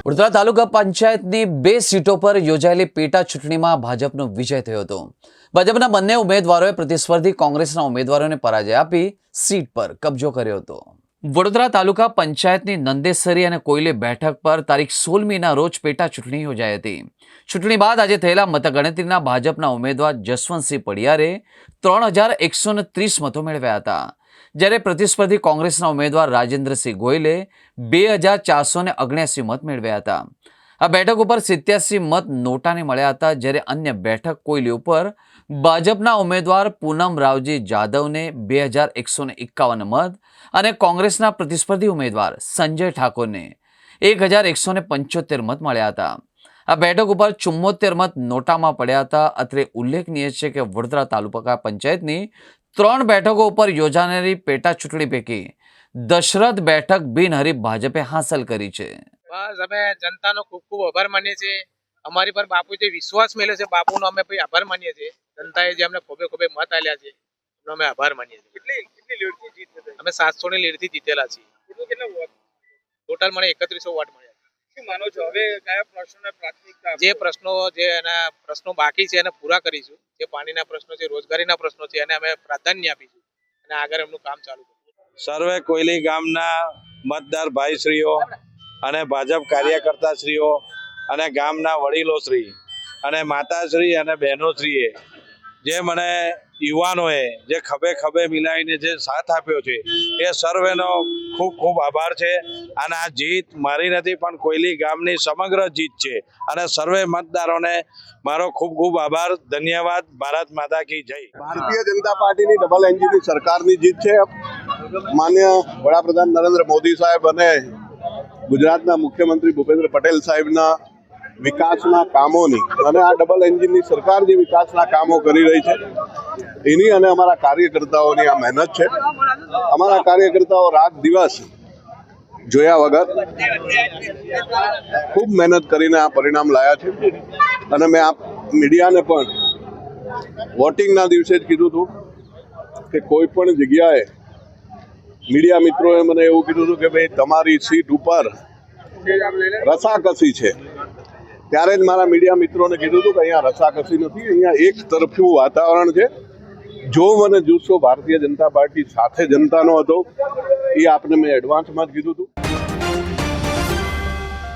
વડોદરા તાલુકા પંચાયતની 2 સીટો પર યોજાયેલી પેટા ચૂંટણીમાં ભાજપનો વિજય થયો હતો। ભાજપના બંને ઉમેદવારોએ પ્રતિસ્પર્ધી કોંગ્રેસના ઉમેદવારોને પરાજય આપી સીટ પર કબજો કર્યો હતો। વડોદરા તાલુકા પંચાયતની નંદેસરી અને કોયલી બેઠક પર તારીખ 16મીના રોજ પેટા ચૂંટણી યોજાઈ હતી। ચૂંટણી બાદ આજે થયેલા મતગણતરીના ભાજપના ઉમેદવાર જસવંતસિંહ પડિયારે 3130 મતો મેળવ્યા હતા, જ્યારે પ્રતિસ્પર્ધી કોંગ્રેસના ઉમેદવાર રાજેન્દ્રસિંહ ગોયલે 2479 મત મેળવ્યા હતા। આ બેઠક ઉપર 87 મત નોટાને મળ્યા હતા, જ્યારે અન્ય બેઠક કોયલી ઉપર ભાજપના ઉમેદવાર પૂનમ રાવજી જાદવને 2151 મત અને કોંગ્રેસના પ્રતિસ્પર્ધી ઉમેદવાર સંજય ઠાકોરને 1175 મત મળ્યા હતા। આ બેઠક ઉપર 74 મત નોટામાં પડ્યા હતા। અત્રે ઉલ્લેખનીય છે કે વડોદરા તાલુકા પંચાયતની 3 બેઠકો ઉપર યોજાનારી પેટા ચૂંટણી પૈકી દશરથ બેઠક બિનહરીફ ભાજપે હાંસલ કરી છે। બસ અમે જનતાનો ખૂબ ખૂબ આભાર માનીએ છીએ। અમારી પર બાપુ જે વિશ્વાસ મેળ્યો છે, બાપુનો અમે આભાર માનીએ છીએ। જનતાએ જે અમને ખોબે ખોબે મત આલ્યા છે એનો અમે આભાર માનીએ છીએ। કેટલી લીડથી જીત અમે 700ની લીડથી જીતેલા છીએ। ટોટલ મને 3100 વોટ મળ્યા। શું માનો છો હવે કયા પ્રશ્નોને પ્રાથમિકતા? જે પ્રશ્નો બાકી છે એને પૂરા કરીશું। જે પાણીના પ્રશ્નો છે, રોજગારીના પ્રશ્નો છે, એને અમે પ્રાધાન્ય આપીશું અને આગળ એમનું કામ ચાલુ કરીશું। સર્વે કોયલી ગામના મતદાર ભાઈશ્રીઓ અને ભાજપ કાર્યકર્તાશ્રીઓ અને ગામના વડીલોશ્રી અને માતાશ્રી અને બહેનોશ્રીએ જે મને યુવાનોએ જે ખભે ખભે મિલાવીને જે સાથ આપ્યો છે એ સર્વેનો ખૂબ ખૂબ આભાર છે। અને આ જીત મારી નથી પણ કોયલી ગામની સમગ્ર જીત છે અને સર્વે મતદારોને મારો ખૂબ ખૂબ આભાર, ધન્યવાદ। ભારત માતા કી જય। ભારતીય જનતા પાર્ટીની ડબલ એન્જિનની સરકારની જીત છે। માન્ય વડાપ્રધાન નરેન્દ્ર મોદી સાહેબ અને ગુજરાતના મુખ્યમંત્રી ભૂપેન્દ્ર પટેલ સાહેબના વિકાસના કામોની અને આ ડબલ એન્જિનની સરકાર જે વિકાસના કામો કરી રહી છે એની અને અમારા કાર્યકર્તાઓની આ મહેનત છે। અમારા કાર્યકર્તાઓ રાત દિવસ જોયા વગર ખૂબ મહેનત કરીને આ પરિણામ લાયા છે। અને મેં આ મીડિયાને પણ વોટિંગના દિવસે જ કીધું હતું કે કોઈ પણ જગ્યાએ મીડિયા મિત્રોએ મને એવું કીધું હતું કે ભાઈ તમારી સીટ ઉપર રસાકસી છે, ત્યારે જ મારા મીડિયા મિત્રોને કીધું હતું કે અહીંયા રસાકસી નથી, અહીંયા એક તરફનું વાતાવરણ છે। જો મને જુસ્સો ભારતીય જનતા પાર્ટી સાથે જનતાનો હતો એ આપને મેં એડવાન્સમાં જ કીધું હતું।